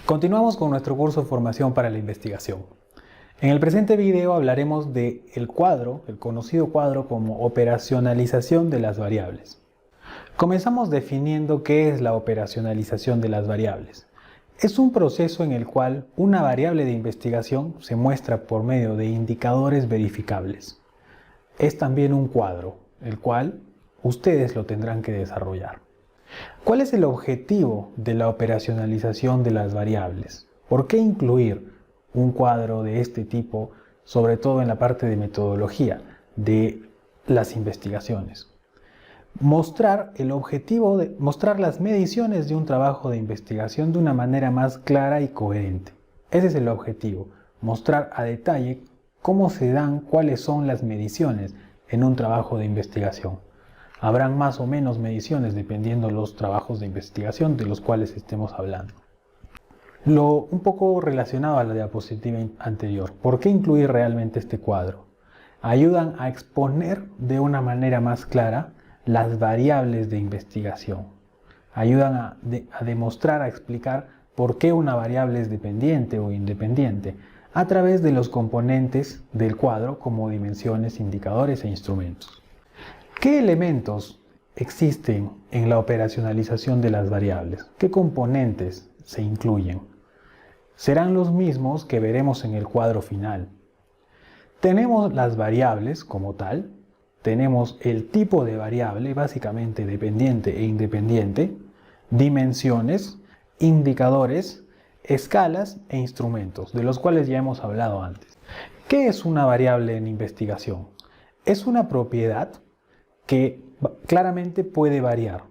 Continuamos con nuestro curso de formación para la investigación. En el presente video hablaremos del cuadro, el conocido cuadro como operacionalización de las variables. Comenzamos definiendo qué es la operacionalización de las variables. Es un proceso en el cual una variable de investigación se muestra por medio de indicadores verificables. Es también un cuadro, el cual ustedes lo tendrán que desarrollar. ¿Cuál es el objetivo de la operacionalización de las variables? ¿Por qué incluir un cuadro de este tipo, sobre todo en la parte de metodología de las investigaciones? Mostrar las mediciones de un trabajo de investigación de una manera más clara y coherente. Ese es el objetivo, mostrar a detalle cómo se dan, cuáles son las mediciones en un trabajo de investigación. Habrán más o menos mediciones dependiendo los trabajos de investigación de los cuales estemos hablando. Un poco relacionado a la diapositiva anterior, ¿por qué incluir realmente este cuadro? Ayudan a exponer de una manera más clara las variables de investigación. Ayudan a demostrar, a explicar por qué una variable es dependiente o independiente a través de los componentes del cuadro como dimensiones, indicadores e instrumentos. ¿Qué elementos existen en la operacionalización de las variables? ¿Qué componentes se incluyen? Serán los mismos que veremos en el cuadro final. Tenemos las variables como tal, tenemos el tipo de variable, básicamente dependiente e independiente, dimensiones, indicadores, escalas e instrumentos, de los cuales ya hemos hablado antes. ¿Qué es una variable en investigación? Es una propiedad que claramente puede variar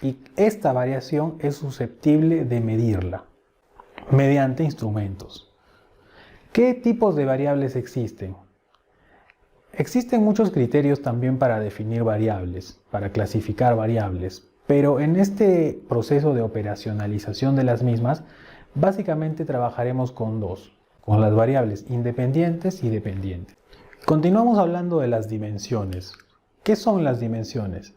y esta variación es susceptible de medirla mediante instrumentos. ¿Qué tipos de variables existen? Existen muchos criterios también para definir variables, para clasificar variables, pero en este proceso de operacionalización de las mismas, básicamente trabajaremos con las variables independientes y dependientes. Continuamos hablando de las dimensiones. ¿Qué son las dimensiones?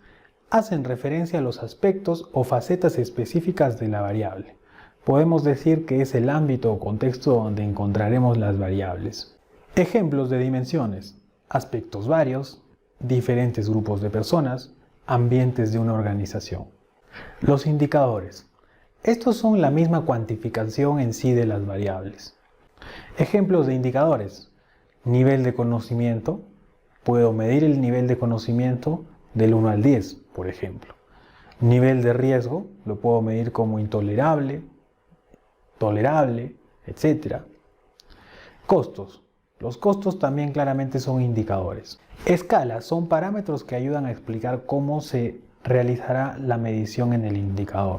Hacen referencia a los aspectos o facetas específicas de la variable. Podemos decir que es el ámbito o contexto donde encontraremos las variables. Ejemplos de dimensiones: aspectos varios, diferentes grupos de personas, ambientes de una organización. Los indicadores. Estos son la misma cuantificación en sí de las variables. Ejemplos de indicadores: nivel de conocimiento. Puedo medir el nivel de conocimiento del 1 al 10, por ejemplo. Nivel de riesgo, lo puedo medir como intolerable, tolerable, etc. Costos. Los costos también claramente son indicadores. Escalas son parámetros que ayudan a explicar cómo se realizará la medición en el indicador.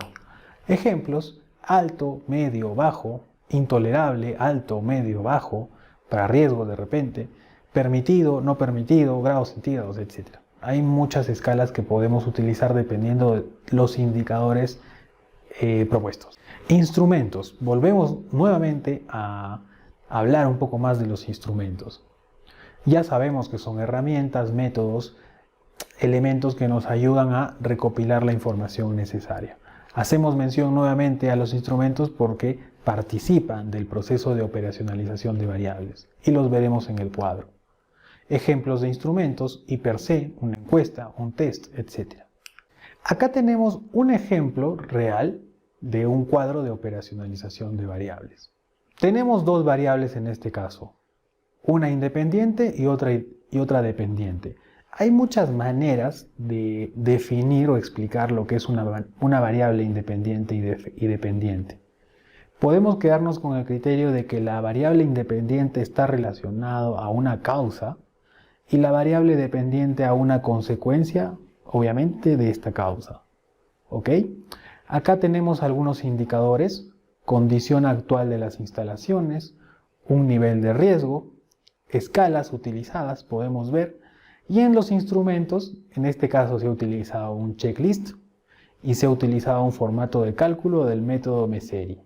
Ejemplos: alto, medio, bajo, intolerable, alto, medio, bajo, para riesgo de repente, permitido, no permitido, grados centígrados, etc. Hay muchas escalas que podemos utilizar dependiendo de los indicadores propuestos. Instrumentos. Volvemos nuevamente a hablar un poco más de los instrumentos. Ya sabemos que son herramientas, métodos, elementos que nos ayudan a recopilar la información necesaria. Hacemos mención nuevamente a los instrumentos porque participan del proceso de operacionalización de variables y los veremos en el cuadro. Ejemplos de instrumentos y per se, una encuesta, un test, etc. Acá tenemos un ejemplo real de un cuadro de operacionalización de variables. Tenemos dos variables en este caso, una independiente y otra dependiente. Hay muchas maneras de definir o explicar lo que es una variable independiente y dependiente. Podemos quedarnos con el criterio de que la variable independiente está relacionada a una causa y la variable dependiente a una consecuencia, obviamente, de esta causa. ¿Ok? Acá tenemos algunos indicadores: condición actual de las instalaciones, un nivel de riesgo, escalas utilizadas, podemos ver, y en los instrumentos, en este caso se ha utilizado un checklist y se ha utilizado un formato de cálculo del método Messeri.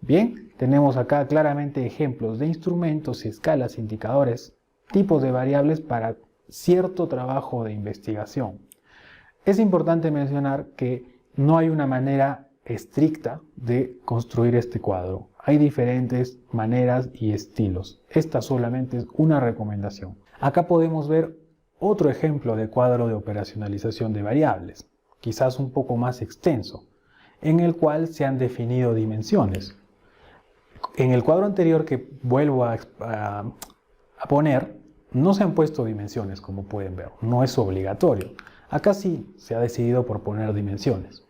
Bien, tenemos acá claramente ejemplos de instrumentos, escalas, indicadores, tipos de variables para cierto trabajo de investigación. Es importante mencionar que no hay una manera estricta de construir este cuadro. Hay diferentes maneras y estilos. Esta solamente es una recomendación. Acá podemos ver otro ejemplo de cuadro de operacionalización de variables, quizás un poco más extenso, en el cual se han definido dimensiones. En el cuadro anterior que vuelvo a poner, no se han puesto dimensiones, como pueden ver, no es obligatorio. Acá sí se ha decidido por poner dimensiones.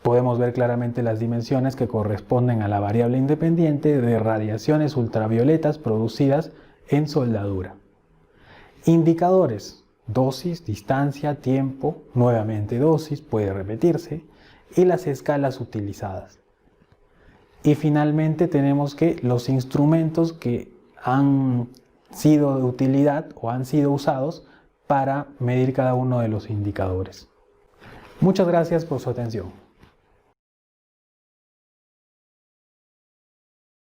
Podemos ver claramente las dimensiones que corresponden a la variable independiente de radiaciones ultravioletas producidas en soldadura. Indicadores: dosis, distancia, tiempo, nuevamente dosis, puede repetirse, y las escalas utilizadas. Y finalmente tenemos que los instrumentos que han sido de utilidad o han sido usados para medir cada uno de los indicadores. Muchas gracias por su atención.